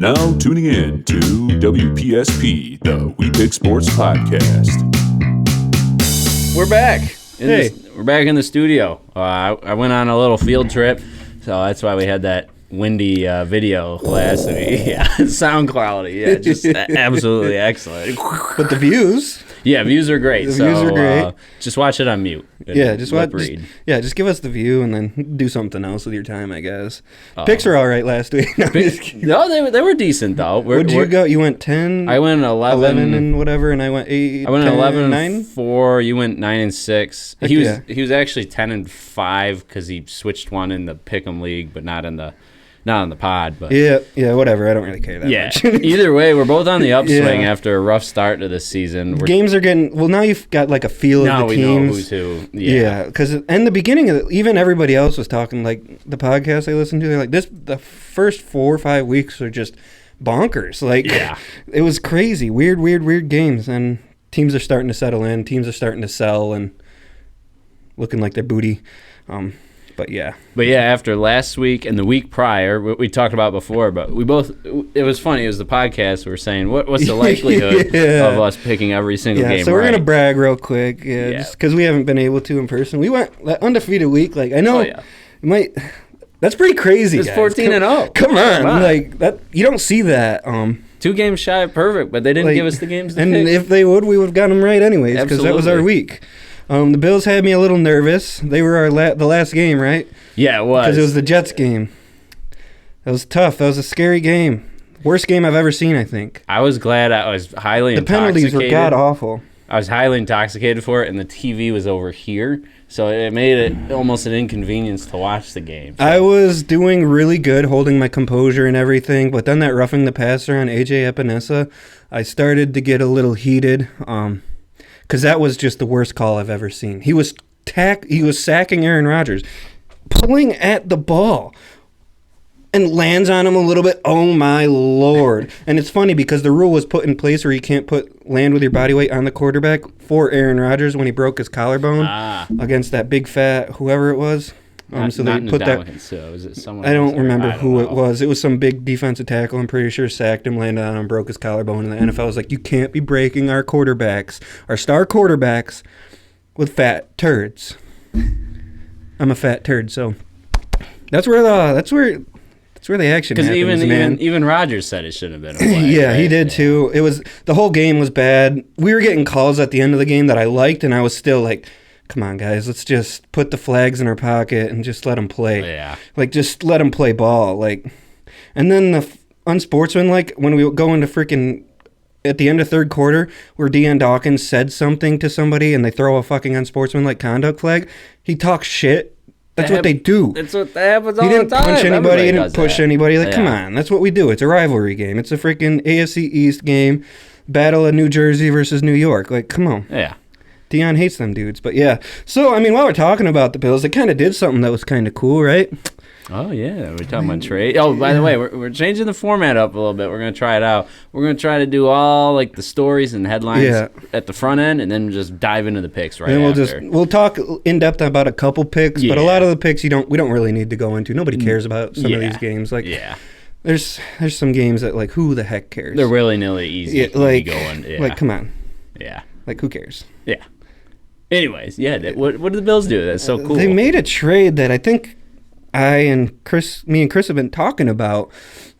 You're now tuning in to WPSP, the We Pick Sports Podcast. We're back. We're back in the studio. I went on a little field trip, so that's why we had that windy video last week. Yeah, sound quality, just absolutely excellent. But the views. Yeah, views are great. The views are great. Just watch it on mute. Just give us the view and then do something else with your time, I guess. Picks were all right last week. No, they were decent though. What'd you go? You went 10. I went 11 and whatever, and I went 8. I went 10, 11 9? and 4. You went 9 and 6. Heck He was actually 10 and 5 because he switched one in the Pick'em League, but not on the pod. But yeah, whatever. I don't really care that much. Either way, we're both on the upswing after a rough start to this season. Games are getting now. You've got like a feel of the teams. Now we know who's who. Yeah, because in the beginning of even everybody else was talking, like the podcast I listened to. They're like, the first 4 or 5 weeks are just bonkers. Like, it was crazy, weird games, and teams are starting to settle in. Teams are starting to sell and looking like their booty. But yeah, after last week and the week prior, what we talked about before, but it was funny. It was the podcast we were saying, what's the likelihood of us picking every single game so we're right? going to brag real quick, just because we haven't been able to in person. We went undefeated week. Like, I know that's pretty crazy, It's guys. 14-0. Come on. Like, that, you don't see that. 2 games shy of perfect, but they didn't give us the games to and pick. If they would, we would have gotten them right anyways, because that was our week. The Bills had me a little nervous. They were the last game, right? Yeah, it was. Because it was the Jets game. That was tough. That was a scary game. Worst game I've ever seen, I think. I was glad I was highly intoxicated. The penalties were god-awful. I was highly intoxicated for it, and the TV was over here, so it made it almost an inconvenience to watch the game. So. I was doing really good, holding my composure and everything, but then that roughing the passer on A.J. Epinesa, I started to get a little heated, because that was just the worst call I've ever seen. He was sacking Aaron Rodgers, pulling at the ball, and lands on him a little bit. Oh my Lord! And it's funny because the rule was put in place where you can't land with your body weight on the quarterback for Aaron Rodgers when he broke his collarbone against that big fat whoever it was. So they put that. So is it someone? I don't remember who it was. It was some big defensive tackle. I'm pretty sure sacked him, landed on him, broke his collarbone. And the NFL was like, "You can't be breaking our quarterbacks, our star quarterbacks, with fat turds." I'm a fat turd, so that's where the action happens, because even Rodgers said it shouldn't have been a flag. Right? He did too. It was the whole game was bad. We were getting calls at the end of the game that I liked, and I was still like, come on, guys, let's just put the flags in our pocket and just let them play. Yeah. Like, just let them play ball. Like, and then the unsportsmanlike, when we go into freaking, at the end of third quarter, where Deion Dawkins said something to somebody and they throw a fucking unsportsmanlike conduct flag, he talks shit. That's what they do. That's what happens all the time. He didn't punch anybody. He didn't push anybody. Like, come on. That's what we do. It's a rivalry game. It's a freaking AFC East game. Battle of New Jersey versus New York. Like, come on. Yeah. Deion hates them dudes. But, yeah. So, I mean, while we're talking about the Bills, they kind of did something that was kind of cool, right? Oh, yeah. We're talking about trade. Oh, by the way, we're changing the format up a little bit. We're going to try it out. We're going to try to do all, like, the stories and headlines at the front end, and then just dive into the picks right after. We'll talk in depth about a couple picks, but a lot of the picks we don't really need to go into. Nobody cares about some of these games. Like, there's some games that, like, who the heck cares? They're willy-nilly easy going. Yeah. Like, come on. Yeah. Like, who cares? Yeah. Anyways, what did the Bills do? That's so cool. They made a trade that I think me and Chris have been talking about.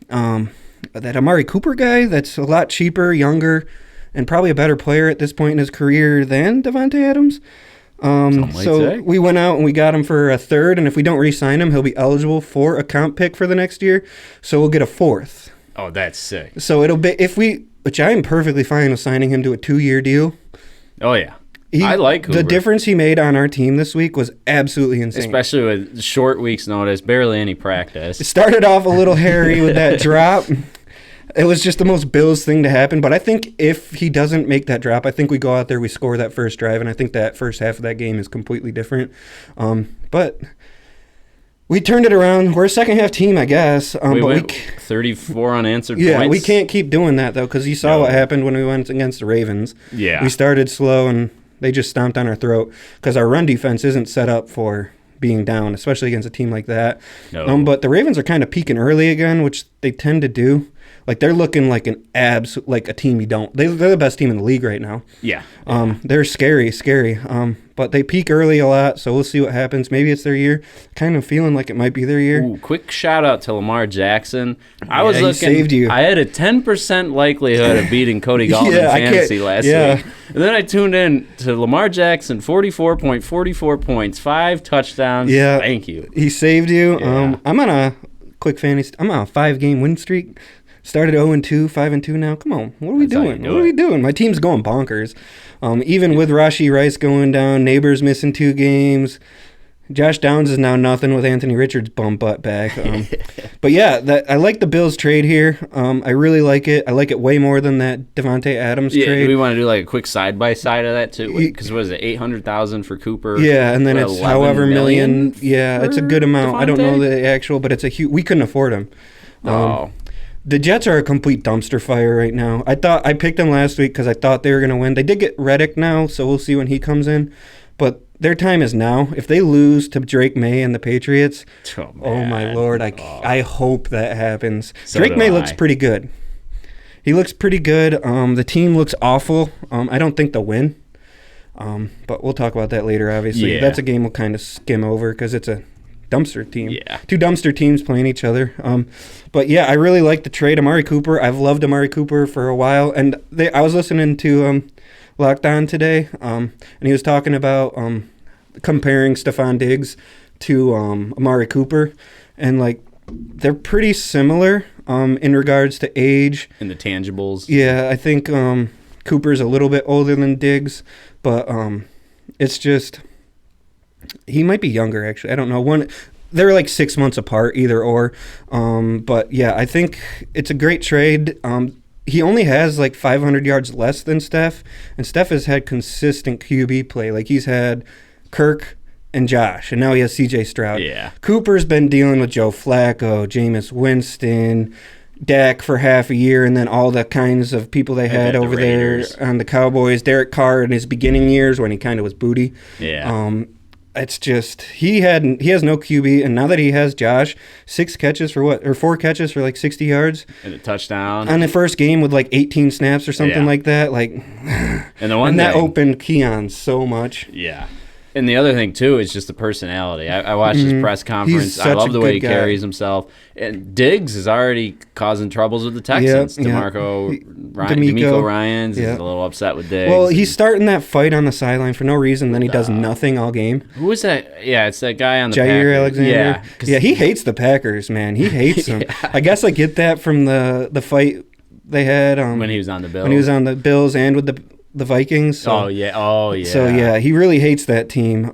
That Amari Cooper guy that's a lot cheaper, younger, and probably a better player at this point in his career than Devontae Adams. We went out and we got him for a third, and if we don't re-sign him, he'll be eligible for a comp pick for the next year. So we'll get a fourth. Oh, that's sick. So it'll be which I am perfectly fine with signing him to a 2-year deal. Oh yeah. I like Cooper. The difference he made on our team this week was absolutely insane. Especially with short week's notice, barely any practice. It started off a little hairy with that drop. It was just the most Bills thing to happen. But I think if he doesn't make that drop, I think we go out there, we score that first drive, and I think that first half of that game is completely different. But we turned it around. We're a second-half team, I guess. We went 34 unanswered points. Yeah, we can't keep doing that, though, because you saw what happened when we went against the Ravens. Yeah. We started slow, and they just stomped on our throat because our run defense isn't set up for being down, especially against a team like that. No. But the Ravens are kind of peaking early again, which they tend to do. Like they're looking like like a team you don't. They're the best team in the league right now. Yeah. They're scary. But they peak early a lot, so we'll see what happens. Maybe it's their year. Kind of feeling like it might be their year. Ooh, quick shout out to Lamar Jackson. I was he looking. saved you. I had a 10% likelihood of beating Cody Galton in fantasy last week. And then I tuned in to Lamar Jackson, 44.44 points, 5 touchdowns. Yeah. Thank you. He saved you. Yeah. I'm on a quick fantasy. I'm on a 5-game win streak. Started 0-2, 5-2 now. Come on, what are we doing? What are we doing? My team's going bonkers. Even with Rashee Rice going down, Neighbors missing 2 games. Josh Downs is now nothing with Anthony Richards' bum butt back. But yeah, I like the Bills trade here. I really like it. I like it way more than that Devontae Adams trade. Do we want to do like a quick side by side of that too? Because what is it, $800,000 for Cooper? Yeah, and then it's however million. Yeah, it's a good amount. Devontae? I don't know the actual, but it's a huge. We couldn't afford him. The Jets are a complete dumpster fire right now. I picked them last week because I thought they were going to win. They did get Reddick now, so we'll see when he comes in. But their time is now. If they lose to Drake May and the Patriots, oh my Lord, I hope that happens. So Drake May looks I. pretty good. He looks pretty good. The team looks awful. I don't think they'll win. But we'll talk about that later, obviously. Yeah. That's a game we'll kind of skim over because it's a dumpster team. Yeah. 2 dumpster teams playing each other. But yeah, I really like the trade. Amari Cooper. I've loved Amari Cooper for a while. And I was listening to Locked On today, and he was talking about comparing Stephon Diggs to Amari Cooper. And like they're pretty similar in regards to age. And the tangibles. Yeah, I think Cooper's a little bit older than Diggs, but it's just he might be younger actually. I don't know. They're like 6 months apart, either or. But yeah, I think it's a great trade. He only has like 500 yards less than Steph, and Steph has had consistent QB play. Like he's had Kirk and Josh, and now he has C.J. Stroud. Yeah. Cooper's been dealing with Joe Flacco, Jameis Winston, Dak for half a year, and then all the kinds of people they had over there on the Cowboys. Derek Carr in his beginning years when he kind of was booty. Yeah. It's just he has no QB, and now that he has Josh, 4 catches for like 60 yards And a touchdown. on the first game with like 18 snaps or something like that. Like, and that opened Keon so much. Yeah. And the other thing, too, is just the personality. I watched his press conference. I love the way he carries himself. And Diggs is already causing troubles with the Texans. DeMeco Ryans is a little upset with Diggs. Well, he's starting that fight on the sideline for no reason. Then he does nothing all game. Who is that? Yeah, it's that guy on the Jair Packers. Alexander. Yeah, he hates the Packers, man. He hates them. I guess I get that from the fight they had when he was on the Bills. When he was on the Bills and with the Vikings. So, Oh, yeah. So, yeah, he really hates that team.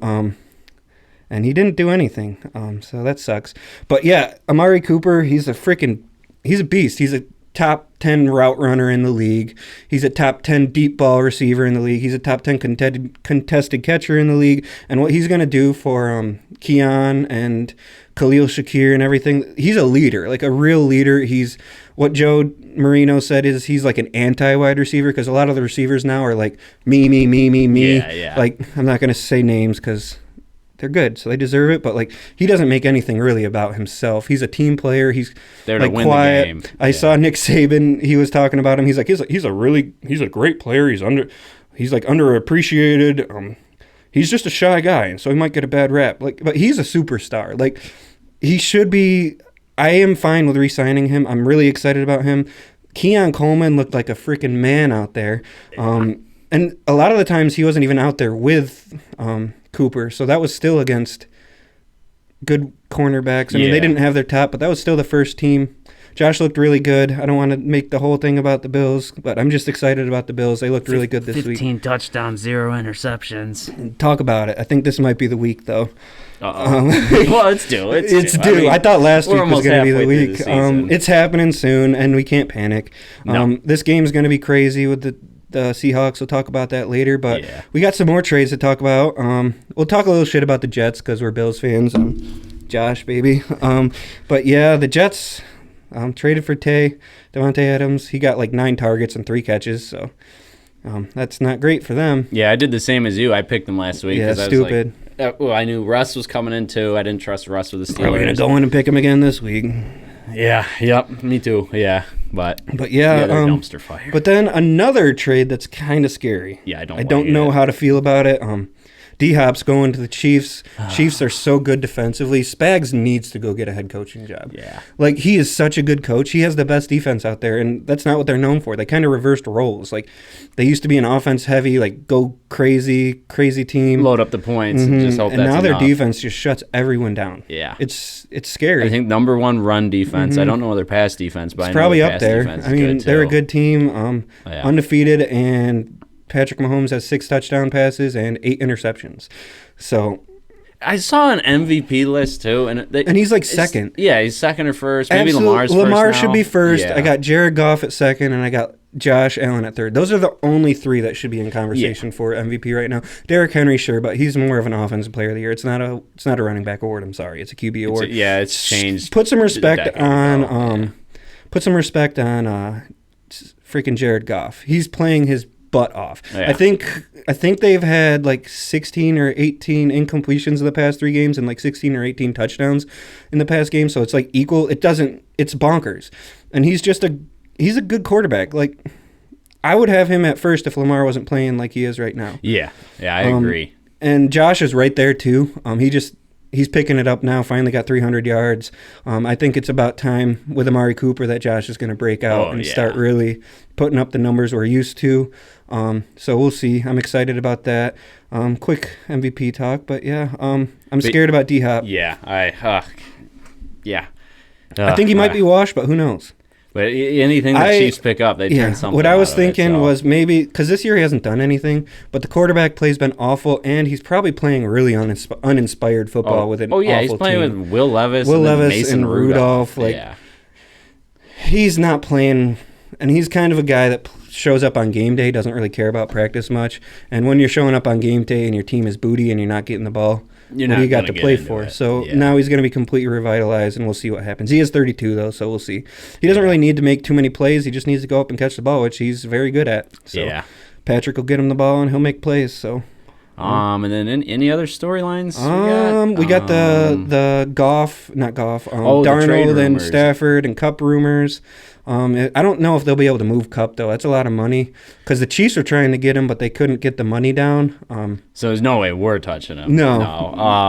And he didn't do anything. So that sucks. But, yeah, Amari Cooper, he's a beast. He's a top 10 route runner in the league. He's a top 10 deep ball receiver in the league. He's a top 10 contested catcher in the league. And what he's going to do for Keon and Khalil Shakir and everything, he's a leader, like a real leader. What Joe Marino said is he's like an anti-wide receiver because a lot of the receivers now are like me. Yeah. Like, I'm not going to say names because they're good, so they deserve it. But like, he doesn't make anything really about himself. He's a team player. He's there like to win quiet. the game. I saw Nick Saban. He was talking about him. He's like he's a great player. He's like underappreciated. He's just a shy guy, and so he might get a bad rap. Like, but he's a superstar. Like, he should be. I am fine with re-signing him. I'm really excited about him. Keon Coleman looked like a freaking man out there. And a lot of the times he wasn't even out there with Cooper. So that was still against good cornerbacks. I mean, they didn't have their top, but that was still the first team. Josh looked really good. I don't want to make the whole thing about the Bills, but I'm just excited about the Bills. They looked really good this 15 week. 15 touchdowns, 0 interceptions. Talk about it. I think this might be the week, though. Well, it's due. It's due. I mean, I thought last week was going to be the week. The it's happening soon, and we can't panic. This game's going to be crazy with the Seahawks. We'll talk about that later, but we got some more trades to talk about. We'll talk a little shit about the Jets because we're Bills fans. Josh, baby. But yeah, the Jets traded for Devontae Adams. He got like 9 targets and 3 catches, so that's not great for them. Yeah, I did the same as you. I picked them last week. Yeah, stupid. I knew Russ was coming in too. I didn't trust Russ with the Steelers. We're going to go in and pick him again this week. Yeah, yep, me too. Yeah. But yeah, they're dumpster fire. But then another trade that's kind of scary. Yeah, I don't like know it. how to feel about it. D-Hop's going to the Chiefs. Chiefs are so good defensively. Spags needs to go get a head coaching job. Yeah. Like, he is such a good coach. He has the best defense out there, and that's not what they're known for. They kind of reversed roles. Like, they used to be an offense-heavy, like, go crazy team. Load up the points and just hope and that's now enough. their defense just shuts everyone down. Yeah. It's scary. I think number one run defense. I don't know their pass defense, but It's I know probably their up pass there. defense I is mean, good, they're a too. good team, Yeah. undefeated, and Patrick Mahomes has 6 touchdown passes and 8 interceptions. So I saw an MVP list too, and he's like second. Yeah, he's second or first. Maybe Absolute- Lamar's first. Lamar now. should be first. Yeah. I got Jared Goff at second, and I got Josh Allen at third. Those are the only 3 that should be in conversation for MVP right now. Derrick Henry, sure, but he's more of an offensive player of the year. It's not a running back award. I'm sorry, it's a QB award. It's changed. Put some respect on yeah. put some respect on freaking Jared Goff. He's playing his butt off. Yeah. I think they've had like 16 or 18 incompletions in the past 3 games and like 16 or 18 touchdowns in the past game, so it's like equal. It's bonkers. And he's a good quarterback. Like, I would have him at first if Lamar wasn't playing like he is right now. Yeah, I agree. And Josh is right there too. He's picking it up now. Finally got 300 yards. I think it's about time with Amari Cooper that Josh is going to break out and start really putting up the numbers we're used to. So we'll see. I'm excited about that. Quick MVP talk, but yeah, I'm scared about D-Hop. Yeah, I think he might be washed, but who knows? But anything the Chiefs pick up, they turn something. What I was thinking so. was maybe because this year he hasn't done anything, but the quarterback play's been awful, and he's probably playing really uninspired football with an awful he's playing team. with Will Levis, and Rudolph. Like, he's not playing, and he's kind of a guy that shows up on game day, doesn't really care about practice much, and when you're showing up on game day and your team is booty and you're not getting the ball, what do you got to play for? So now he's going to be completely revitalized, and we'll see what happens. He is 32, though, so we'll see. He doesn't really need to make too many plays. He just needs to go up and catch the ball, which he's very good at. So Patrick will get him the ball, and he'll make plays. So, and then any other storylines? We got the Darnold and Stafford and Cup rumors. I don't know if they'll be able to move Cup, though. That's a lot of money because the Chiefs are trying to get him, but they couldn't get the money down. So there's no way we're touching him. No,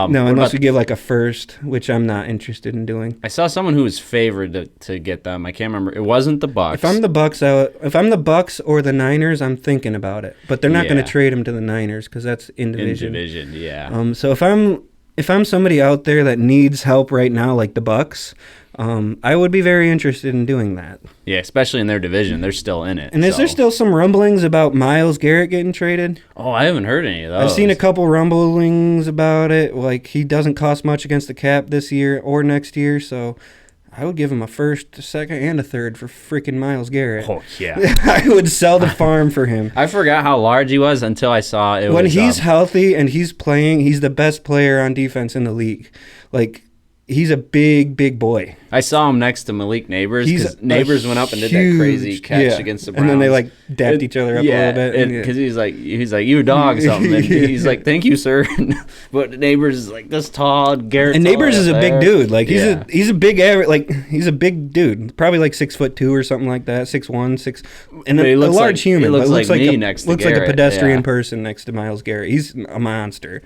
unless we give like a first, which I'm not interested in doing. I saw someone who was favored to get them. I can't remember. It wasn't the Bucks. If I'm the Bucks or the Niners, I'm thinking about it. But they're not going to trade him to the Niners because that's in division. So if I'm somebody out there that needs help right now, like the Bucks, I would be very interested in doing that. Yeah, especially in their division. They're still in it. And is there still some rumblings about Myles Garrett getting traded? Oh, I haven't heard any of those. I've seen a couple rumblings about it. Like, he doesn't cost much against the cap this year or next year, so I would give him a first, a second, and a third for freaking Myles Garrett. Oh, yeah. I would sell the farm for him. I forgot how large he was until I saw it. When he's healthy and he's playing, he's the best player on defense in the league. Like, he's a big boy. I saw him next to Malik Neighbors because Neighbors went up and did that crazy catch against the Browns. And then they, like, dapped each other up a little bit. Because he's like, you a dog something. And he's like, thank you, sir. But Neighbors is like this tall. Garrett. And Neighbors is a big dude. Like, he's a big average. Like, he's a big dude. Probably like 6'2" or something like that. 6'1", 6. And a large human. He looks like me next to Garrett. Looks like a pedestrian person next to Myles Garrett. He's a monster.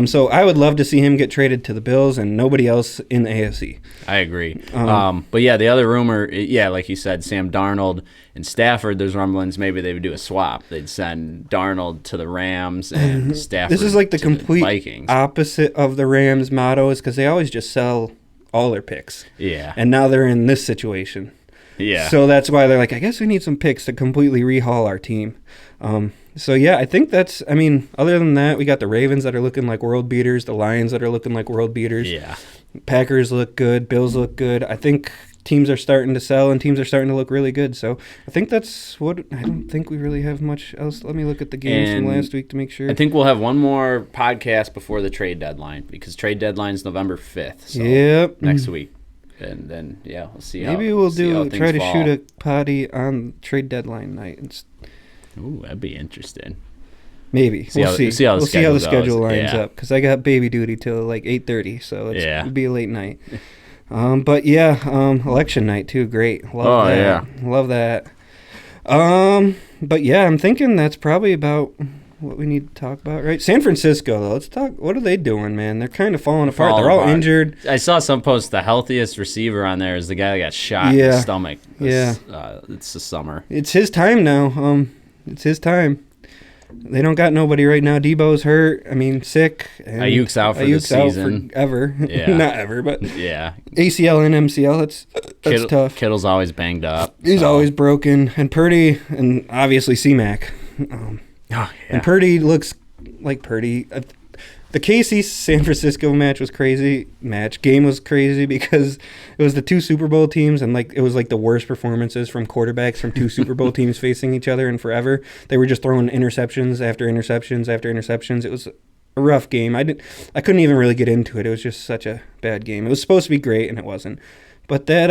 So I would love to see him get traded to the Bills and nobody else in the AFC. I agree. But yeah, the other rumor, like you said, Sam Darnold and Stafford, there's rumblings maybe they would do a swap. They'd send Darnold to the Rams and Stafford This is like the complete Vikings. opposite of the Rams' motto is because they always just sell all their picks. Yeah. And now they're in this situation. Yeah. So that's why they're like, I guess we need some picks to completely rehaul our team. So, yeah, I think that's, I mean, other than that, we got the Ravens that are looking like world beaters, the Lions that are looking like world beaters. Yeah. Packers look good, Bills look good. I think teams are starting to sell and teams are starting to look really good. So I think that's what, I don't think we really have much else. Let me look at the games from last week to make sure. I think we'll have one more podcast before the trade deadline because trade deadline is November 5th. So next week. And then, we'll see how maybe we'll try to fall. shoot a potty on trade deadline night. Ooh, that'd be interesting. Maybe. We'll see how the schedule lines up because I got baby duty till like 8:30, so it'll be a late night. But yeah, election night too. Great. Love that. Yeah. Love that. But yeah, I'm thinking that's probably about what we need to talk about, right? San Francisco, though. Let's talk. What are they doing, man? They're kind of falling apart. They're all injured. I saw some post. The healthiest receiver on there is the guy that got shot in the stomach. It's the summer. It's his time now. It's his time. They don't got nobody right now. Debo's hurt. I mean, sick. Ayuk's out for the season. Out forever. Yeah. Not ever, but yeah. ACL and MCL. That's tough. Kittle's always banged up. He's always broken. And Purdy, and obviously C-Mac. And Purdy looks like Purdy. The KC San Francisco match was crazy. Game was crazy because it was the two Super Bowl teams, and it was the worst performances from quarterbacks from two Super Bowl teams facing each other in forever. They were just throwing interceptions after interceptions after interceptions. It was a rough game. I couldn't even really get into it. It was just such a bad game. It was supposed to be great, and it wasn't. But that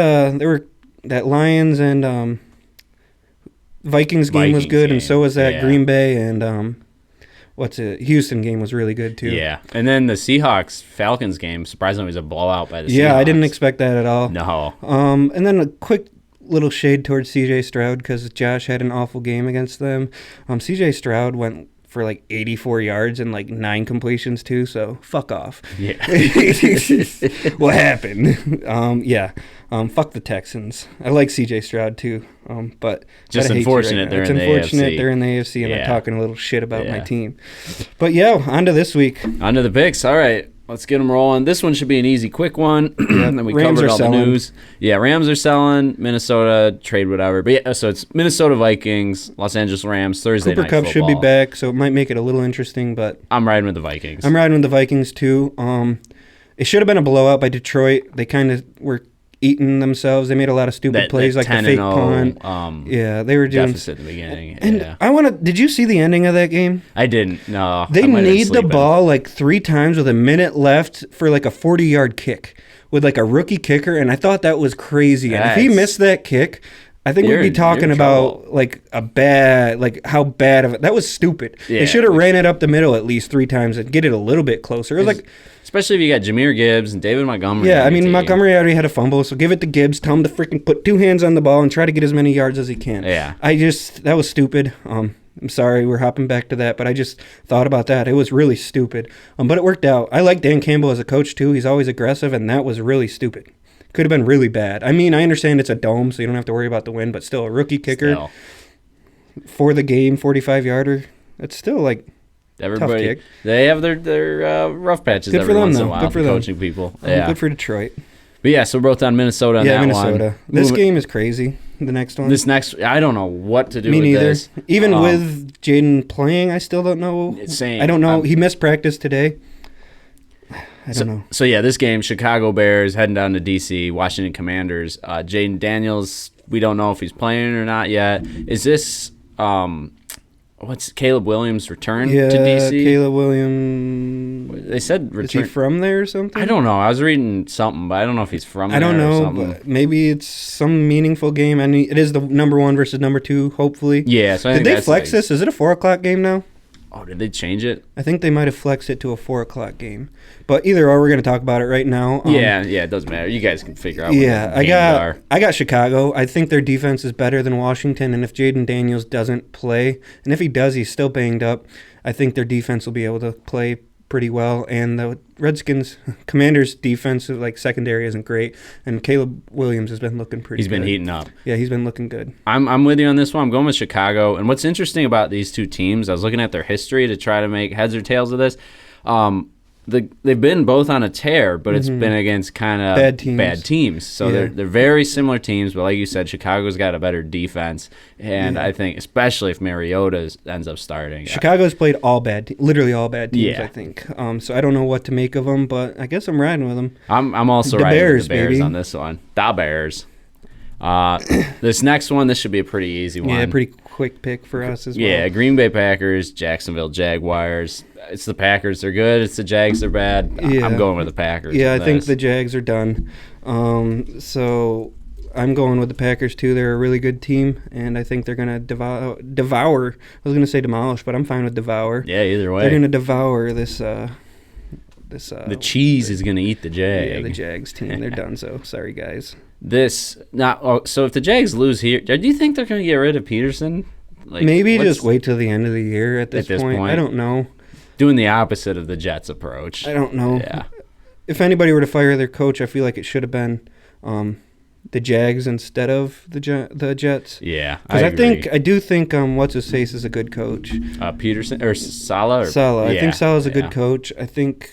Lions and Vikings game was good, and so was that Green Bay and Houston game was really good too. Yeah, and then the Seahawks-Falcons game, surprisingly, was a blowout by the Seahawks. Yeah, I didn't expect that at all. No. And then a quick little shade towards C.J. Stroud because Josh had an awful game against them. C.J. Stroud went for 84 yards and 9 completions too, so fuck off. Yeah. What happened? Fuck the Texans. I like C.J. Stroud too, but just unfortunate they're in the AFC. It's unfortunate they're in the AFC and I'm talking a little shit about my team. But yeah, on to this week. On to the picks. All right. Let's get them rolling. This one should be an easy, quick one. And then we Rams covered all selling. the news. Yeah, Rams are selling. Minnesota, trade whatever. But yeah, so it's Minnesota Vikings, Los Angeles Rams, Thursday Cooper night Kupp football. should be back, so it might make it a little interesting, but I'm riding with the Vikings. I'm riding with the Vikings too. It should have been a blowout by Detroit. They kind of were eating themselves. They made a lot of stupid plays like the fake punt. They were doing deficit in the beginning. And did you see the ending of that game? I didn't. No. They kneed the ball 3 times with a minute left for a 40-yard kick with a rookie kicker, and I thought that was crazy. And if he missed that kick, I think we'd be talking about a bad, how bad of it. That was stupid. Yeah, they should have ran it up the middle at least 3 times and get it a little bit closer. It was especially if you got Jahmyr Gibbs and David Montgomery. Yeah, I mean, Montgomery already had a fumble, so give it to Gibbs. Tell him to freaking put 2 hands on the ball and try to get as many yards as he can. Yeah. That was stupid. I'm sorry, we're hopping back to that, but I just thought about that. It was really stupid. But it worked out. I like Dan Campbell as a coach, too. He's always aggressive, and that was really stupid. Could have been really bad. I mean, I understand it's a dome, so you don't have to worry about the win, but still, a rookie kicker for the game, 45-yarder, that's still everybody, tough kick. They have their rough patches good every for them, once in though. a while. Good for them. Coaching people. Yeah. Good for Detroit. But yeah, so we're both on Minnesota on that Minnesota. one. This game is crazy. The next one. I don't know what to do Me with neither. this. Even with Jaden playing, I still don't know. Same. I don't know. He missed practice today. I don't know. So yeah, this game, Chicago Bears heading down to DC, Washington Commanders. Jaden Daniels, we don't know if he's playing or not yet. Is this what's Caleb Williams' return to DC? Caleb Williams. They said return. Is he from there or something? I don't know. I was reading something, but I don't know if he's from there. I don't know, or something. but maybe it's some meaningful game. I mean, it is the number 1 versus number 2, hopefully. Yeah, so I Did think they flex this? Is it a 4 o'clock game now? Oh, did they change it? I think they might have flexed it to a 4 o'clock game. But either or, we're going to talk about it right now. Yeah, it doesn't matter. You guys can figure out what the games are. I got Chicago. I think their defense is better than Washington, and if Jaden Daniels doesn't play, and if he does, he's still banged up, I think their defense will be able to play pretty well. And the Commanders' defense, secondary isn't great, and Caleb Williams has been looking pretty good. He's been heating up. Yeah, he's been looking good. I'm with you on this one. I'm going with Chicago. And what's interesting about these two teams, I was looking at their history to try to make heads or tails of this. They've been both on a tear, but it's been against kind of bad teams. So they're very similar teams, but like you said, Chicago's got a better defense, and I think especially if Mariota ends up starting. Chicago's played literally all bad teams, I think. So I don't know what to make of them, but I guess I'm riding with them. I'm also riding with the Bears on this one. The Bears. This next one, this should be a pretty easy one. Yeah, pretty quick pick for us as well. Yeah, Green Bay Packers, Jacksonville Jaguars. It's the Packers, they're good. It's the Jags, they're bad. Yeah. I'm going with the Packers. Yeah, I think the Jags are done. So I'm going with the Packers too. They're a really good team, and I think they're going to devour. I was going to say demolish, but I'm fine with devour. Yeah, either way. They're going to devour this The cheese is gonna eat the Jag. Yeah, the Jags team. They're done. So sorry, guys. So if the Jags lose here, do you think they're gonna get rid of Peterson? Like, maybe just wait till the end of the year. At this point, I don't know. Doing the opposite of the Jets approach. I don't know. Yeah. If anybody were to fire their coach, I feel like it should have been the Jags instead of the Jets. Yeah, because I do think what's his face is a good coach. Peterson or Saleh. Saleh. I think Saleh's a good coach. I think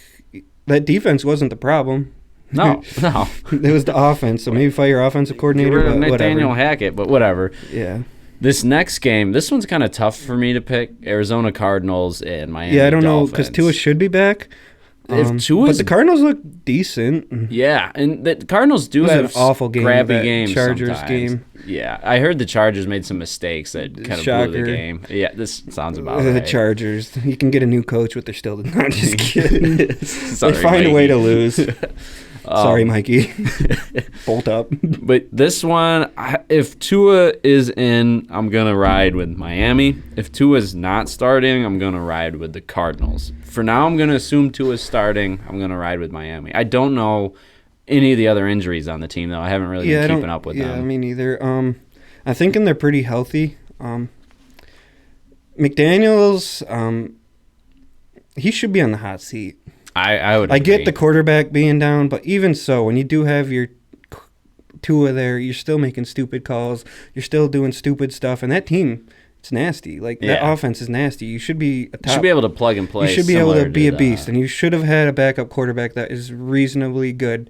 that defense wasn't the problem. No. It was the offense. So maybe fire your offensive coordinator. Get rid of whatever. Nathaniel Hackett, but whatever. Yeah. This next game, this one's kind of tough for me to pick. Arizona Cardinals and Miami. Yeah, I don't know Dolphins. because Tua should be back. If Tua's, but the Cardinals look decent. Yeah, and the Cardinals do have an awful game. Crappy games. Chargers sometimes. Game. Yeah, I heard the Chargers made some mistakes that kind of blew the game. Yeah, this sounds about right. The Chargers. You can get a new coach, but they're still not. Just kidding. Sorry, they find Mikey. a way to lose. Sorry, Mikey. Bolt up. But this one, if Tua is in, I'm going to ride with Miami. If Tua's not starting, I'm going to ride with the Cardinals. For now, I'm going to assume Tua's starting. I'm going to ride with Miami. I don't know any of the other injuries on the team, though. I haven't really been keeping up with them. Yeah, me neither. I'm thinking they're pretty healthy. McDaniels, he should be on the hot seat. I would. I get the quarterback being down, but even so, when you do have your Tua there, you're still making stupid calls. You're still doing stupid stuff, and that team, it's nasty. Like that offense is nasty. You should be a top. You should be able to plug and play. You should be able to be a beast, and you should have had a backup quarterback that is reasonably good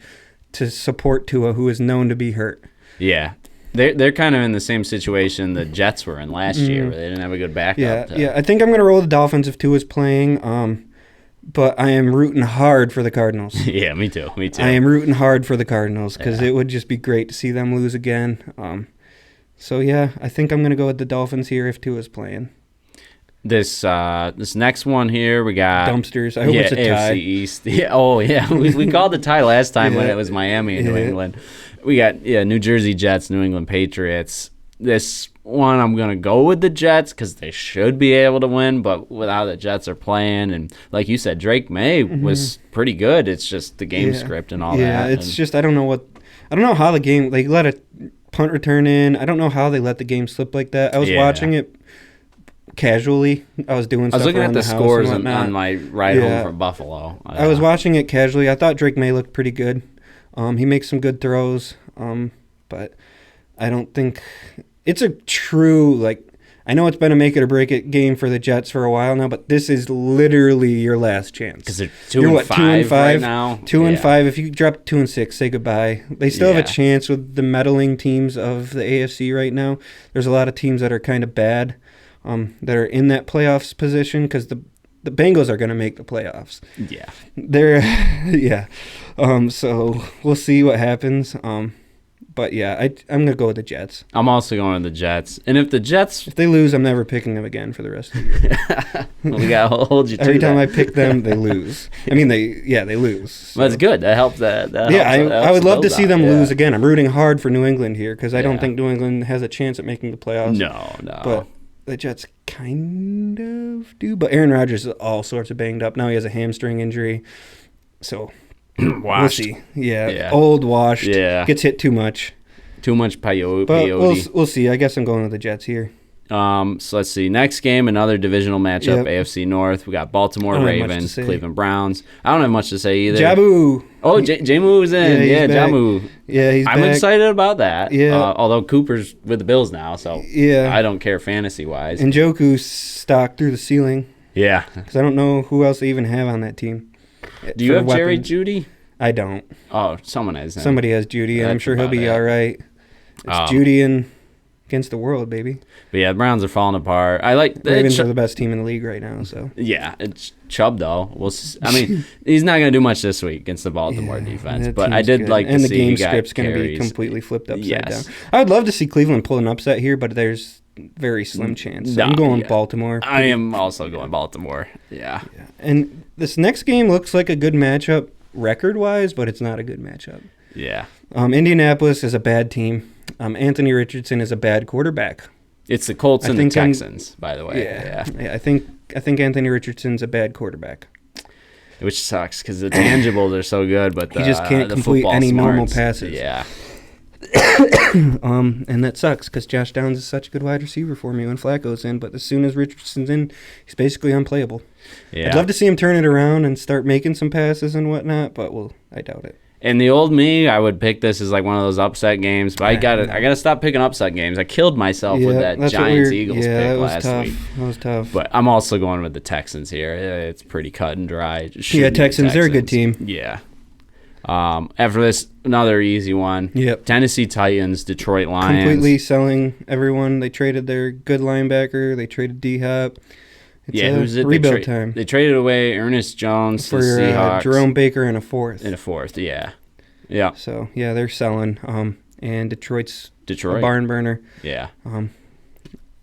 to support Tua, who is known to be hurt. Yeah. They're kind of in the same situation the Jets were in last year, where they didn't have a good backup. Yeah. I think I'm going to roll the Dolphins if Tua's playing. But I am rooting hard for the Cardinals. Yeah, me too. I am rooting hard for the Cardinals because it would just be great to see them lose again. So, yeah, I think I'm going to go with the Dolphins here if Tua's playing. This next one here, we got... Dumpsters. I hope it's a tie. AFC East. Yeah, we called the tie last time when it was Miami and New England. We got, New Jersey Jets, New England Patriots. This one, I'm going to go with the Jets because they should be able to win, but with how the Jets are playing, and like you said, Drake May was pretty good. It's just the game script and all that. Yeah, it's just I don't know how the game, they let a punt return in. I don't know how they let the game slip like that. I was watching it casually. I was doing stuff I was looking at the scores on my ride home from Buffalo. I was watching it casually. I thought Drake May looked pretty good. He makes some good throws, but I don't think it's a true, I know it's been a make it or break it game for the Jets for a while now, but this is literally your last chance. Because they're 2-5 right now. 2-5. If you drop 2-6, say goodbye. They still have a chance with the meddling teams of the AFC right now. There's a lot of teams that are kind of bad that are in that playoffs position because the Bengals are going to make the playoffs. Yeah. So we'll see what happens. But yeah, I'm going to go with the Jets. I'm also going with the Jets. And if they lose, I'm never picking them again for the rest of the year. Well, we got to hold you to Every time that. I pick them, they lose. I mean, they lose. So. That's good. That helps. I would love to see them lose again. I'm rooting hard for New England here because I don't think New England has a chance at making the playoffs. No. But the Jets kind of do. But Aaron Rodgers is all sorts of banged up. Now he has a hamstring injury. So... Washed. We'll see. Yeah. Old, washed. Yeah. Gets hit too much. Too much peyote. But we'll see. I guess I'm going with the Jets here. So let's see. Next game, another divisional matchup, AFC North. We got Baltimore Ravens, Cleveland Browns. I don't have much to say either. Jabu. Oh, Jamu's in. Yeah, Jamu. Yeah, he's back. I'm excited about that. Yeah. Although Cooper's with the Bills now, so I don't care fantasy-wise. And Njoku's stock through the ceiling. Yeah. Because I don't know who else they even have on that team. Do you have Jerry Jeudy? I don't. Oh, someone has him. Somebody has Jeudy, and I'm sure he'll be all right. It's Jeudy and against the world, baby. But yeah, the Browns are falling apart. The Ravens are the best team in the league right now. So yeah, it's Chubb though. He's not going to do much this week against the Baltimore defense. But I did like to see the game script's going to be completely flipped upside down. I would love to see Cleveland pull an upset here, but there's very slim chance. So I'm going Baltimore. I am also going Baltimore. Yeah. And this next game looks like a good matchup record-wise, but it's not a good matchup. Yeah. Indianapolis is a bad team. Anthony Richardson is a bad quarterback. It's the Colts and the Texans, by the way. Yeah. I think Anthony Richardson's a bad quarterback. which sucks because the tangibles are so good, but he just can't the complete any normal smarts, passes. Yeah. And that sucks because Josh Downs is such a good wide receiver for me when Flacco's in, but as soon as Richardson's in, he's basically unplayable. Yeah. I'd love to see him turn it around and start making some passes and whatnot, but I doubt it. And the old me, I would pick this as like one of those upset games, but I gotta stop picking upset games. I killed myself with that Giants-Eagles pick last week. That was tough. But I'm also going with the Texans here. It's pretty cut and dry. Texans, they're a good team. Yeah. After this, another easy one. Yep. Tennessee Titans, Detroit Lions. Completely selling everyone. They traded their good linebacker. They traded D-Hop. It's rebuild time. They traded away Ernest Jones for to the Seahawks. Jerome Baker in a fourth. Yeah. So, yeah, they're selling. And Detroit's a barn burner. Yeah.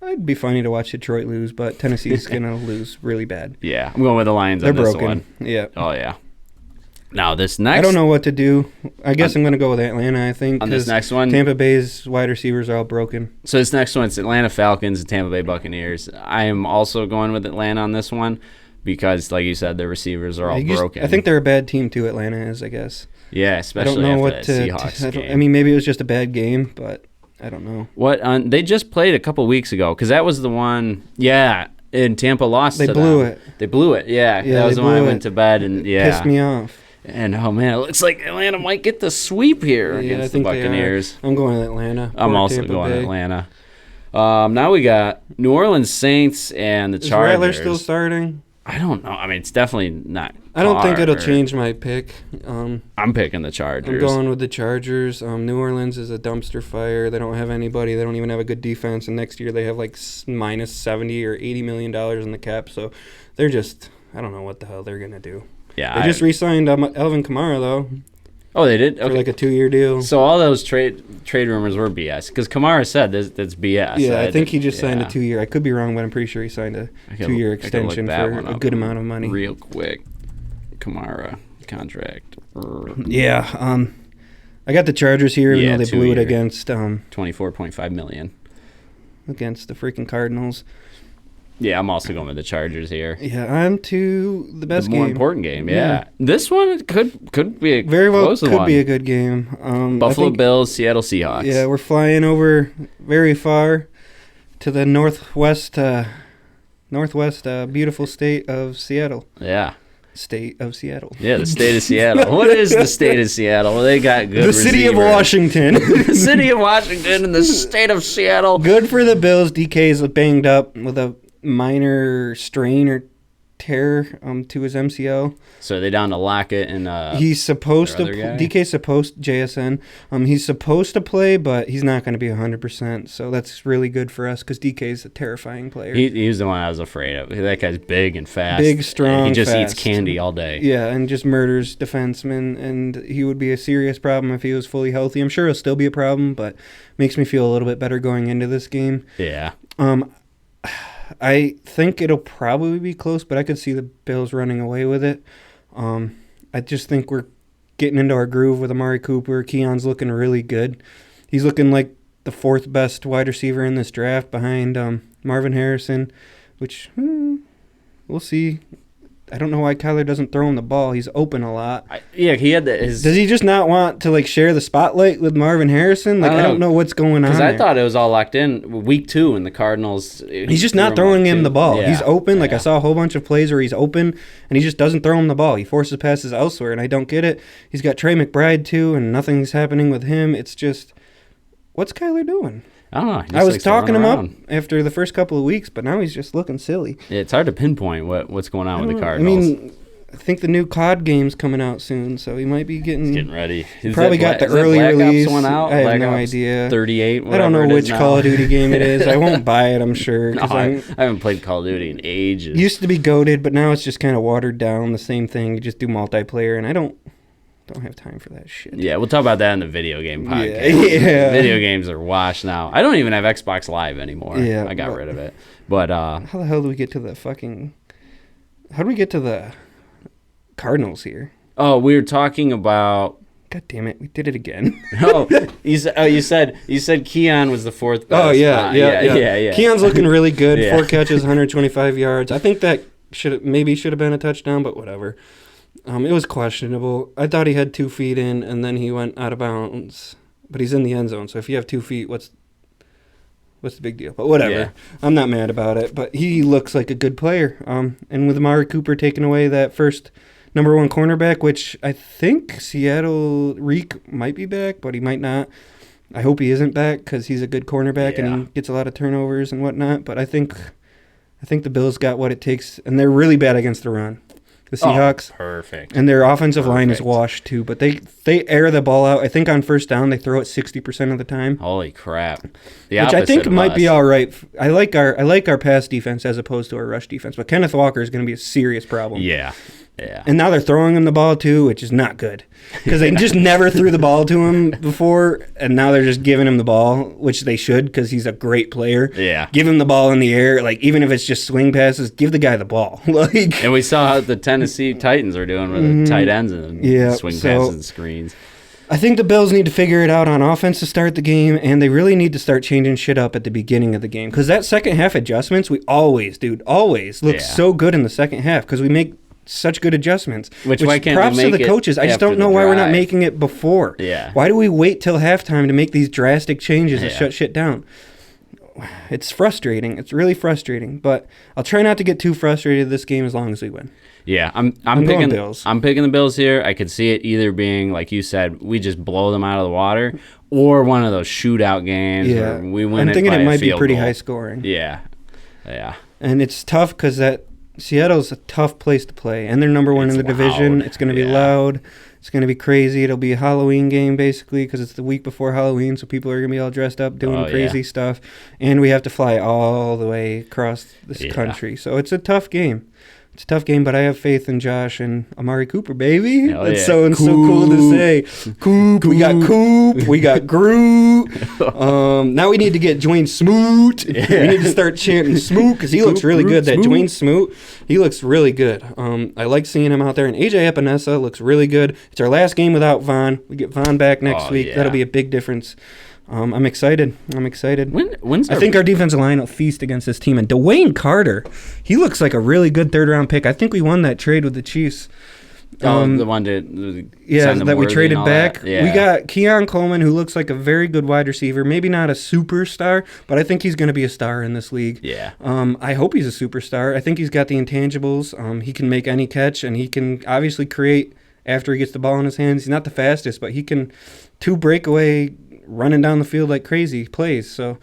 It'd be funny to watch Detroit lose, but Tennessee's going to lose really bad. Yeah, I'm going with the Lions on this broken. One. Yeah. Oh, yeah. Now, this next... I don't know what to do. I guess I'm going to go with Atlanta, I think. On this next one? Tampa Bay's wide receivers are all broken. So this next one, it's Atlanta Falcons and Tampa Bay Buccaneers. I am also going with Atlanta on this one because, like you said, their receivers are all broken. I think they're a bad team, too, Atlanta is, I guess. Yeah, especially after that Seahawks game. I mean, maybe it was just a bad game, but I don't know. They just played a couple weeks ago because that was the one, and Tampa lost to them. They blew it. They blew it, yeah. That was the one I went to bed, and pissed me off. And, oh, man, it looks like Atlanta might get the sweep here against the Buccaneers. I'm going to Atlanta. I'm also going to Atlanta. Now we got New Orleans Saints and the Chargers. Is Rattler still starting? I don't know. I mean, it's definitely not. I don't think it'll change my pick. I'm picking the Chargers. I'm going with the Chargers. New Orleans is a dumpster fire. They don't have anybody. They don't even have a good defense. And next year they have like minus $70 or $80 million in the cap. So they're just, I don't know what the hell they're going to do. Yeah, they just re-signed Alvin Kamara, though. Oh, they did? Okay. For like a 2-year deal. So all those trade rumors were BS. Because Kamara said that's BS. Yeah, I think he just signed a 2-year. I could be wrong, but I'm pretty sure he signed a 2-year extension for a good amount of money. Real quick. Kamara contract. Yeah. I got the Chargers here, even though they blew it against... $24.5 million. Against the freaking Cardinals. Yeah, I'm also going with the Chargers here. Yeah, I'm to the best game. The more important game, yeah. This one could be a very well close could one. Be a good game. Buffalo Bills, Seattle Seahawks. Yeah, we're flying over very far to the northwest beautiful state of Seattle. Yeah. State of Seattle. Yeah, the state of Seattle. What is the state of Seattle? Well, they got good The city of Washington. The city of Washington and the state of Seattle. Good for the Bills. DK's banged up with a minor strain or tear to his MCL. So they down to Lockett and he's supposed to DK's supposed JSN. He's supposed to play, but he's not going to be 100%. So that's really good for us because DK's a terrifying player. He's the one I was afraid of. That guy's big and fast. Big, strong, he just fast. eats candy all day. Yeah, and just murders defensemen, and he would be a serious problem if he was fully healthy. I'm sure he'll still be a problem, but makes me feel a little bit better going into this game. Yeah. I think it'll probably be close, but I could see the Bills running away with it. I just think we're getting into our groove with Amari Cooper. Keon's looking really good. He's looking like the 4th best wide receiver in this draft behind Marvin Harrison, which we'll see. I don't know why Kyler doesn't throw him the ball. He's open a lot. He had Does he just not want to share the spotlight with Marvin Harrison? I don't know what's going on. Because I thought it was all locked in week 2 in the Cardinals. He's just not throwing him the ball. Yeah. He's open. I saw a whole bunch of plays where he's open, and he just doesn't throw him the ball. He forces passes elsewhere, and I don't get it. He's got Trey McBride too, and nothing's happening with him. It's just, what's Kyler doing? I don't know. I was talking him up after the first couple of weeks, but now he's just looking silly. Yeah, it's hard to pinpoint what's going on with the Cardinals. I think the new COD game's coming out soon, so he might be getting ready. Probably got the early release. One out? I have no idea. 38. I don't know which Call of Duty game it is. I won't buy it, I'm sure. No, I haven't played Call of Duty in ages. Used to be goated, but now it's just kind of watered down. The same thing. You just do multiplayer, and I don't have time for that shit. Yeah, we'll talk about that in the video game podcast. Yeah. Video games are washed now. I don't even have Xbox Live anymore. Yeah, I got rid of it. But how the hell do we get to the fucking? How do we get to the Cardinals here? Oh, we were talking about. God damn it, we did it again. You said Keon was the 4th best. Oh yeah. Keon's looking really good. 4 catches, 125 yards. I think that should have been a touchdown, but whatever. It was questionable. I thought he had 2 feet in, and then he went out of bounds. But he's in the end zone, so if you have 2 feet, what's the big deal? But whatever. Yeah. I'm not mad about it. But he looks like a good player. And with Amari Cooper taking away that first number 1 cornerback, which I think Seattle Reek might be back, but he might not. I hope he isn't back because he's a good cornerback and he gets a lot of turnovers and whatnot. But I think the Bills got what it takes, and they're really bad against the run. The Seahawks. Perfect. And their offensive line is washed too, but they air the ball out. I think on first down they throw it 60% of the time. Holy crap! Which I think might be all right. I like our pass defense as opposed to our rush defense, but Kenneth Walker is going to be a serious problem. Yeah. Yeah. And now they're throwing him the ball too, which is not good because they just never threw the ball to him before, and now they're just giving him the ball, which they should because he's a great player. Yeah. Give him the ball in the air, like even if it's just swing passes, give the guy the ball. Like. And we saw how the Tennessee Titans are doing with the tight ends and swing passes and screens. I think the Bills need to figure it out on offense to start the game, and they really need to start changing shit up at the beginning of the game because that second half adjustments, we always look so good in the second half because we make such good adjustments. Which why can't props we to make the it coaches. I just after don't know the why we're not drive? making it before. Yeah. Why do we wait till halftime to make these drastic changes and shut shit down? It's frustrating. It's really frustrating. But I'll try not to get too frustrated this game as long as we win. Yeah, I'm going picking Bills. I'm picking the Bills here. I could see it either being like you said, we just blow them out of the water, or one of those shootout games where we win. I'm thinking by it might a be field pretty goal. high scoring. Yeah. And it's tough because Seattle's a tough place to play, and they're number 1 in the division. Loud. It's going to be loud. It's going to be crazy. It'll be a Halloween game, basically, because it's the week before Halloween, so people are going to be all dressed up doing crazy stuff. And we have to fly all the way across this country. So it's a tough game. It's a tough game, but I have faith in Josh and Amari Cooper, baby. It's so cool to say. Coop, we got Coop, we got Groot. Now we need to get Dwayne Smoot. We need to start chanting Smoot because he looks really good. That Dwayne Smoot, he looks really good. I like seeing him out there. And AJ Epinesa looks really good. It's our last game without Vaughn. We get Vaughn back next week. Yeah. That'll be a big difference. I'm excited. When's I think our defensive line will feast against this team. And Dwayne Carter, he looks like a really good third-round pick. I think we won that trade with the Chiefs. the one to send them that we Worthy traded and all back. that? Yeah. We got Keon Coleman, who looks like a very good wide receiver. Maybe not a superstar, but I think he's going to be a star in this league. Yeah. I hope he's a superstar. I think he's got the intangibles. He can make any catch, and he can obviously create after he gets the ball in his hands. He's not the fastest, but he can breakaway running down the field like crazy plays. So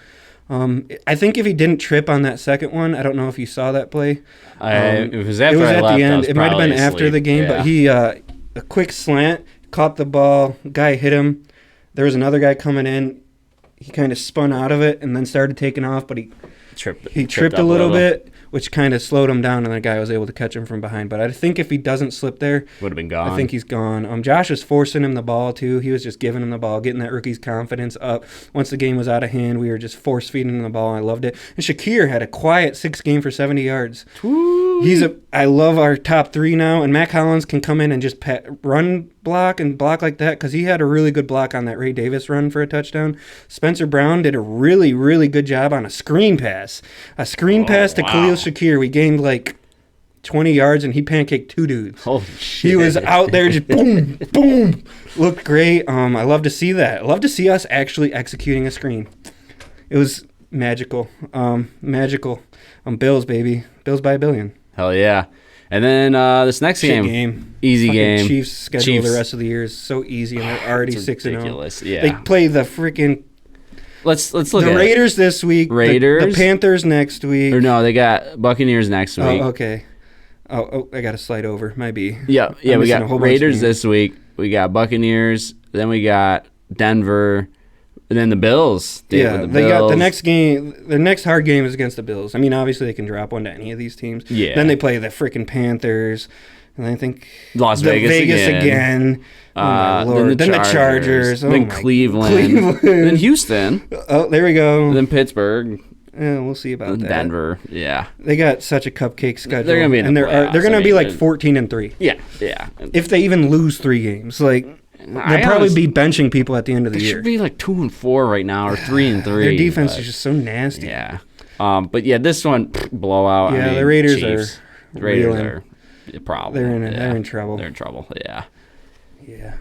I think if he didn't trip on that second one, I don't know if you saw that play. It was after I at left. the end. I was It might have been probably after asleep. the game, Yeah. but he a quick slant, caught the ball, guy hit him. There was another guy coming in. He kind of spun out of it and then started taking off, but he tripped up a little bit, which kind of slowed him down, and the guy was able to catch him from behind. But I think if he doesn't slip there, Would have been gone. I think he's gone. Josh was forcing him the ball, too. He was just giving him the ball, getting that rookie's confidence up. Once the game was out of hand, we were just force-feeding him the ball. I loved it. And Shakir had a quiet 6 game for 70 yards. I love our top 3 now, and Mac Hollins can come in and just run block and block like that because he had a really good block on that Ray Davis run for a touchdown. Spencer Brown did a really, really good job on a screen pass. A screen pass to Khalil Shakir. We gained like 20 yards, and he pancaked 2 dudes. Holy shit. He was out there just boom, boom. Looked great. I love to see that. I love to see us actually executing a screen. It was magical. Magical. Bills, baby. Bills by a billion. Hell yeah. And then this next game. Easy Fucking game. Chiefs schedule the rest of the year is so easy, and they're already 6-0. Ridiculous. Yeah. They play the freaking Let's look at the Raiders this week. Raiders. The Panthers next week. Or no, they got Buccaneers next week. Oh, okay. Oh, I got to slide over. Might be. Yeah. I'm We missing a got whole bunch of Raiders games. this week. We got Buccaneers. Then we got Denver. And then the Bills. They Bills. got the next game. Their next hard game is against the Bills. I mean, obviously they can drop one to any of these teams. Yeah. Then they play the freaking Panthers, and I think Las Vegas again. Oh my Lord. Then the Chargers. Then Cleveland. Then Houston. Oh, there we go. Then Pittsburgh. Yeah, we'll see about that. Denver. Yeah. They got such a cupcake schedule. They're gonna be in the playoffs. they're gonna be like I mean, 14-3. Yeah. If they even lose 3 games, like they'll probably be benching people at the end of the They year. should be like 2-4 right now, or 3-3. Their defense is just so nasty. Yeah. But yeah, this one blowout. Yeah, I mean, the Raiders Chiefs. are The Raiders reeling. are. problem. They're in trouble. They're in trouble. Yeah. Yeah.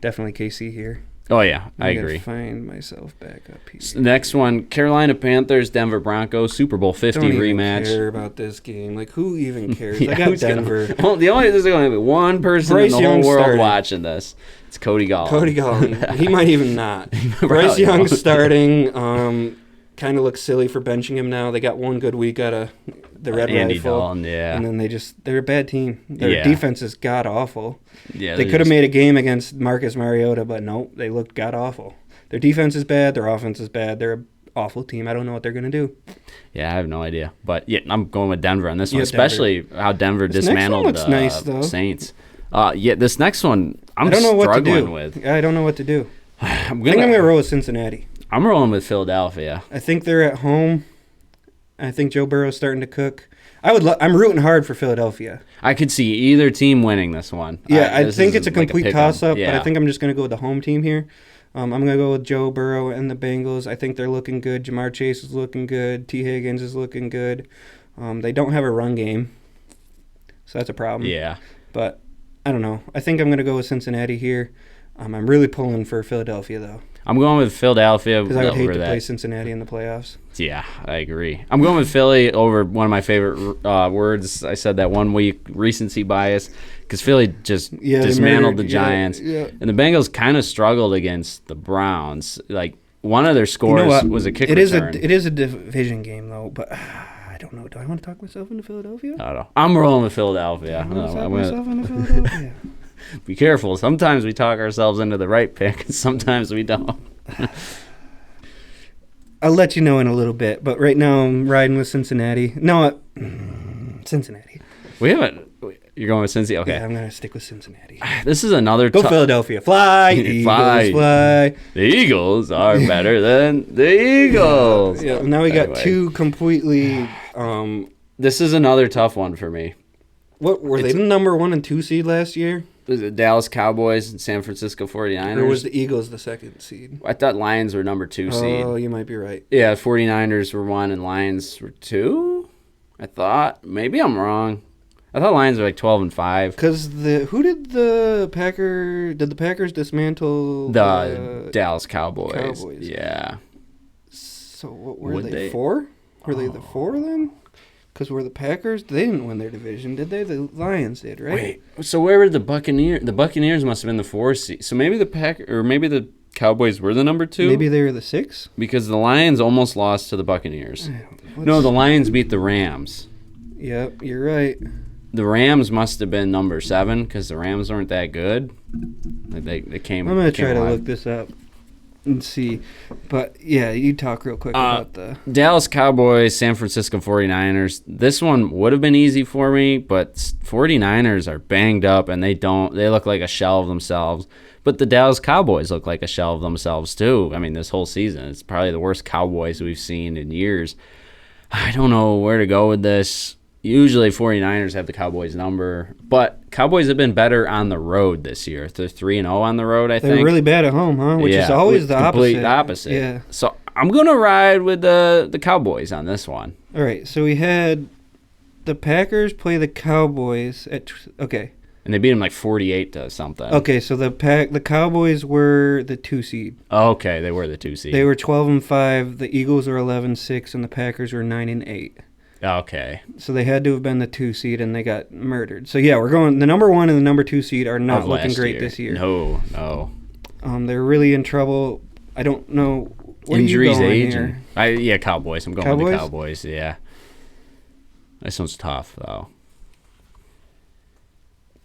Definitely KC here. Oh yeah, I gotta agree. Find myself back up here. Next one, Carolina Panthers, Denver Broncos, Super Bowl 50 Don't even rematch. care about this game. Like, who even cares? Yeah, I got Denver. There's going to be one person Bryce in the Young whole world starting. watching this. It's Cody Gallin. Cody Gallin. He might even not. Bryce Probably Young won't. starting. Kind of looks silly for benching him now. They got one good week out of the Red Andy Rifle. Dalton, yeah. And then they're a bad team. Their defense is god-awful. Yeah, They could have made a game against Marcus Mariota, but nope, they looked god-awful. Their defense is bad. Their offense is bad. They're an awful team. I don't know what they're going to do. Yeah, I have no idea. But, yeah, I'm going with Denver on this one, Yeah, especially how Denver This dismantled next one looks nice, though. Saints. This next one, I'm I don't know what to struggling do. with. I don't know what to do. I'm I think I'm going to roll with Cincinnati. I'm rolling with Philadelphia. I think they're at home. I think Joe Burrow's starting to cook. I'm rooting hard for Philadelphia. I could see either team winning this one. Yeah, I This think is it's a like complete pick 'em. toss-up, Yeah. but I think I'm just going to go with the home team here. I'm going to go with Joe Burrow and the Bengals. I think they're looking good. Jamar Chase is looking good. T. Higgins is looking good. They don't have a run game, so that's a problem. Yeah. But I don't know. I think I'm going to go with Cincinnati here. I'm really pulling for Philadelphia, though, I'm going with Philadelphia because I would hate over to that. play Cincinnati in the playoffs. Yeah, I agree. I'm going with Philly over one of my favorite words. I said that one week, recency bias, because Philly just dismantled the Giants. Yeah. And the Bengals kind of struggled against the Browns. Like, one of their scores was a kick return. It is a division game, though, but I don't know. Do I want to talk myself into Philadelphia? I don't know. I'm rolling with Philadelphia. I want to talk I'm myself into Philadelphia. be careful. Sometimes we talk ourselves into the right pick, and sometimes we don't. I'll let you know in a little bit, but right now I'm riding with Cincinnati. No, Cincinnati. We haven't. You're going with Cincy? Okay. Yeah, I'm going to stick with Cincinnati. This is another Go Philadelphia. Fly, Eagles, Fly. fly. The Eagles are better than the Eagles. Yeah, now we got Anyway. two completely... This is another tough one for me. What were they the number 1 and 2 seed last year? Was it Dallas Cowboys and San Francisco 49ers? Or was the Eagles the 2nd seed? I thought Lions were number 2 seed. Oh, you might be right. Yeah, 49ers were 1 and Lions were 2? I thought. Maybe I'm wrong. I thought Lions were like 12 and 5. Because did the Packers dismantle The Dallas Cowboys. Cowboys? Yeah. So what were Would they? they? 4? Were they the 4 then? Because were the Packers? They didn't win their division, did they? The Lions did, right? Wait, so where were the Buccaneers? The Buccaneers must have been the 4 seed. So maybe maybe the Cowboys were the number 2? Maybe they were the 6? Because the Lions almost lost to the Buccaneers. No, the Lions beat the Rams. Yep, you're right. The Rams must have been number 7 because the Rams weren't that good. They came. I'm going to came try to alive. look this up and see. But, yeah, you talk real quick about the... Dallas Cowboys, San Francisco 49ers. This one would have been easy for me, but 49ers are banged up and they look like a shell of themselves. But the Dallas Cowboys look like a shell of themselves too. I mean, this whole season, it's probably the worst Cowboys we've seen in years. I don't know where to go with this. Usually 49ers have the Cowboys number, but Cowboys have been better on the road this year. They're 3-0 on the road, I think. They're really bad at home, huh? Which is always the complete opposite. opposite. Yeah. So I'm going to ride with the Cowboys on this one. All right, so we had the Packers play the Cowboys at... Okay. And they beat them like 48 to something. Okay, so the Cowboys were the 2 seed. Okay, they were the 2 seed. They were 12 and 5. The Eagles were 11-6, and the Packers were 9 and 8. Okay. So they had to have been the 2 seed, and they got murdered. So yeah, we're going. The number 1 and the number 2 seed are not Of looking last great year. this year. No. They're really in trouble. I don't know. What Injuries, are you going age. here? Cowboys. I'm going with the Cowboys. Yeah. This one's tough though.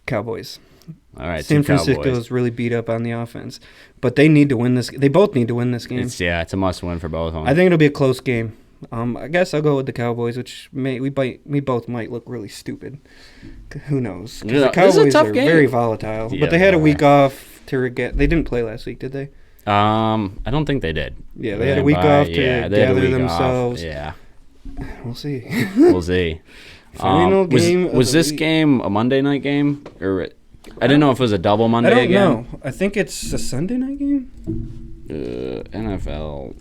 Cowboys. All right. San two Cowboys. Francisco's really beat up on the offense, but they need to win this. They both need to win this game. It's a must-win for both of them. I think it'll be a close game. I guess I'll go with the Cowboys, which we both might look really stupid. Who knows? 'Cause Yeah, the this is a Cowboys tough are game. very volatile, Yeah, but they had a they week off to get. They didn't play last week, did they? I don't think they did. Yeah, they had a week off to they had a gather week off. themselves. Yeah. We'll see. We'll see. Final game of Was the this week. game a Monday night game or? I didn't know if it was a double Monday I don't again. know. I think it's a Sunday night game. NFL.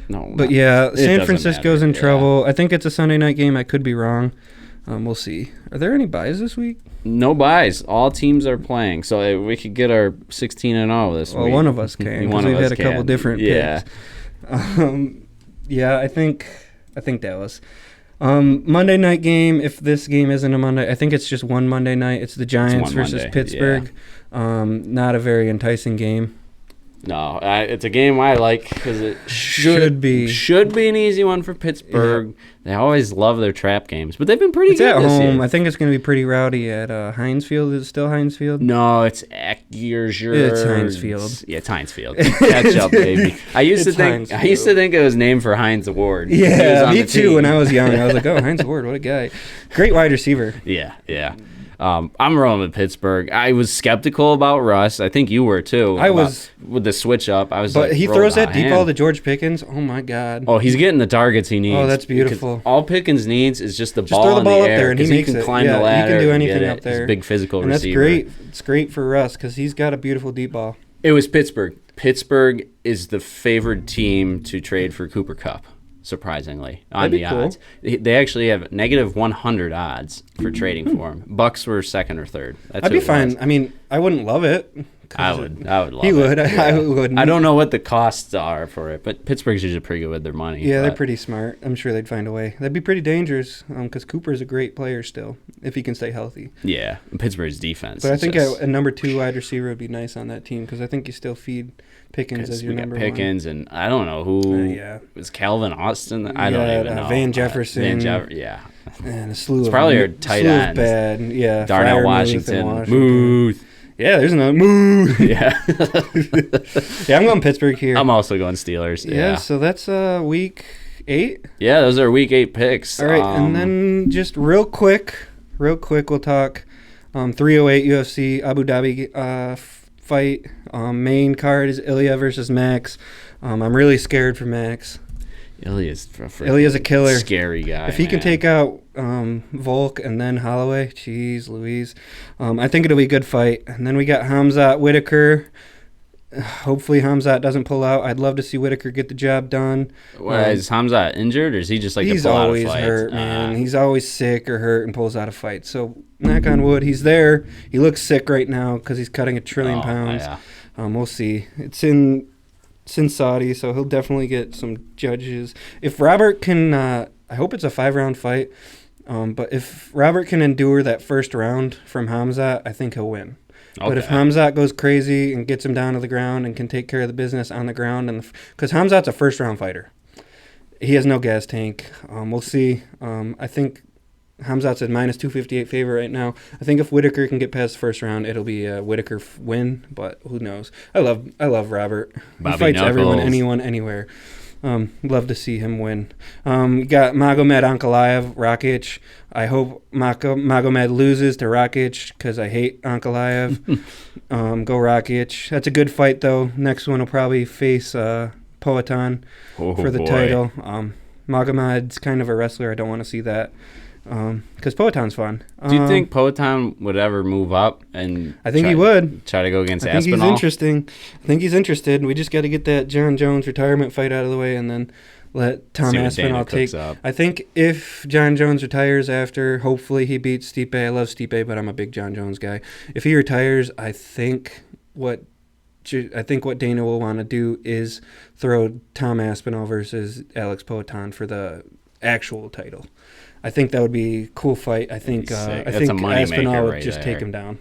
No. But yeah, it San doesn't Francisco's matter. in trouble. I think it's a Sunday night game. I could be wrong. We'll see. Are there any buys this week? No buys. All teams are playing, so we could get our 16-0 this week. Well, one of us can, because we've had a couple different picks. Yeah, I think Dallas. Monday night game, if this game isn't a Monday, I think it's just one Monday night. It's the Giants versus Monday, Pittsburgh. yeah. Not a very enticing game. No, it's a game I like because it Should be an easy one for Pittsburgh. Yeah. They always love their trap games, but they've been pretty it's good at this home. year. I think it's going to be pretty rowdy at Heinz Field. Is it still Heinz Field? No, it's Ackerger. It's Heinz Field. Yeah, it's Heinz Field. Catch up, baby. I used to think it was named for Heinz Ward. Yeah, me too. When I was young, I was like, "Oh, Heinz Ward, what a guy! Great wide receiver." Yeah. I'm rolling with Pittsburgh. I was skeptical about Russ. I think you were too. I was with the switch up. I was, but like, he throws that deep ball to George Pickens. Oh my God! Oh, he's getting the targets he needs. Oh, that's beautiful. All Pickens needs is just the ball. Throw the ball in the up there, and he makes can it. climb the ladder. He can do anything up there. He's a big physical and receiver. That's great. It's great for Russ because he's got a beautiful deep ball. It was Pittsburgh. Pittsburgh is the favored team to trade for Cooper Kupp. Surprisingly, on the odds, they actually have negative 100 odds for trading for him. Bucks were second or third. I'd be fine. I mean, I wouldn't love it. I would love it. He would. Yeah. I wouldn't. I don't know what the costs are for it, but Pittsburgh's usually pretty good with their money. Yeah, they're pretty smart. I'm sure they'd find a way. That'd be pretty dangerous because Cooper's a great player still if he can stay healthy. Yeah, Pittsburgh's defense. But I think a number 2 wide receiver would be nice on that team because I think you still feed Pickens as your number Pickens one. And I don't know who was Calvin Austin. I don't even know. Van Jefferson. yeah. And a slew it's of probably our tight ends. Bad. Yeah. Darnell Washington. Muth. Yeah, there's another Muth. Yeah. Yeah, I'm going Pittsburgh here. I'm also going Steelers. Yeah. So that's week 8. Yeah, those are week 8 picks. All right, and then just real quick, we'll talk 308 UFC Abu Dhabi fight. Main card is Ilya versus Max. I'm really scared for Max. Ilya's a killer. Scary guy. If he can take out Volk and then Holloway, jeez Louise. I think it'll be a good fight. And then we got Hamzat Whitaker. Hopefully Hamzat doesn't pull out. I'd love to see Whitaker get the job done. Is Hamzat injured, or is he just like to pull out of fights? He's always hurt, man. He's always sick or hurt and pulls out of fights. So knock on wood, he's there. He looks sick right now because he's cutting 1 trillion pounds. Yeah. We'll see. It's in Saudi, so he'll definitely get some judges. If Robert can, I hope it's a 5-round fight. But if Robert can endure that first round from Hamzat, I think he'll win. Okay. But if Hamzat goes crazy and gets him down to the ground and can take care of the business on the ground, and because Hamzat's a first-round fighter, he has no gas tank. We'll see. I think Hamzat's at minus 258 favor right now. I think if Whitaker can get past the first round, it'll be a Whitaker win. But who knows? I love Robert. Bobby he fights Knuckles. Everyone, anyone, anywhere. Love to see him win. We got Magomed Ankalaev, Rakic. I hope Magomed loses to Rakic because I hate Ankalaev. Go Rakic. That's a good fight, though. Next one will probably face Poatan for the title. Magomed's kind of a wrestler. I don't want to see that because Poatan's fun. Do you think Poatan would ever move up? And I think he would. Try to go against Aspinall? I think he's interested. We just got to get that John Jones retirement fight out of the way and then let Tom Aspinall take. I think if John Jones retires after, hopefully he beats Stipe. I love Stipe, but I'm a big John Jones guy. If he retires, I think what Dana will want to do is throw Tom Aspinall versus Alex Poatan for the actual title. I think that would be a cool fight. I think Aspinall would just take him down.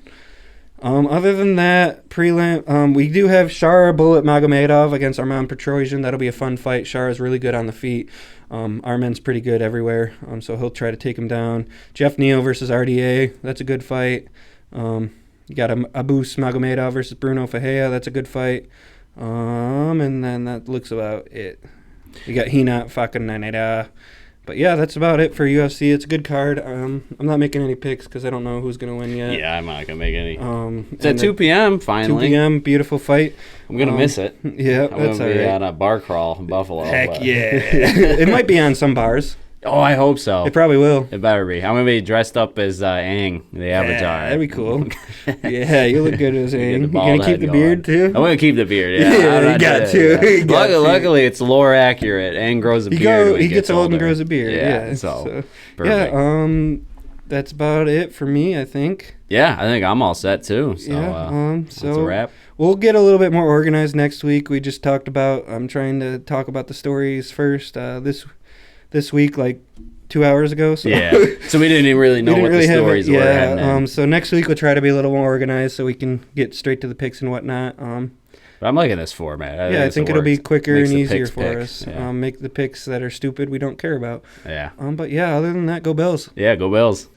Other than that, prelim, we do have Shar Bullet Magomedov against Arman Petrosian. That'll be a fun fight. Shar is really good on the feet. Arman's pretty good everywhere, so he'll try to take him down. Jeff Neal versus RDA. That's a good fight. You got Abus Magomedov versus Bruno Fajea. That's a good fight. And then that looks about it. You got Hinat Fakananeda. But yeah, that's about it for UFC. It's a good card. I'm not making any picks because I don't know who's going to win yet. Yeah, I'm not going to make any. It's at 2 p.m. finally. 2 p.m. Beautiful fight. I'm going to miss it. Yeah, I'm going to be on a bar crawl in Buffalo. Heck yeah. It might be on some bars. Oh, I hope so. It probably will. It better be. I'm going to be dressed up as Aang, the Avatar. Yeah, that'd be cool. Yeah, you look good as Aang. You going to keep the beard, too? I'm going to keep the beard, yeah. Yeah, you got to. Luckily, it's lore accurate. Aang grows a beard. He gets old and grows a beard. Yeah. So perfect. Yeah, that's about it for me, I think. Yeah, I think I'm all set too. So, so that's a wrap. We'll get a little bit more organized next week. We just talked about, I'm trying to talk about the stories first this week, like 2 hours ago. So. Yeah, so we didn't even really know what the stories were. Yeah, so next week we'll try to be a little more organized so we can get straight to the picks and whatnot. But I'm liking this format. I think it'll be quicker and easier for picks. us. Make the picks that are stupid we don't care about. Yeah. But yeah, other than that, go Bills. Yeah, go Bills.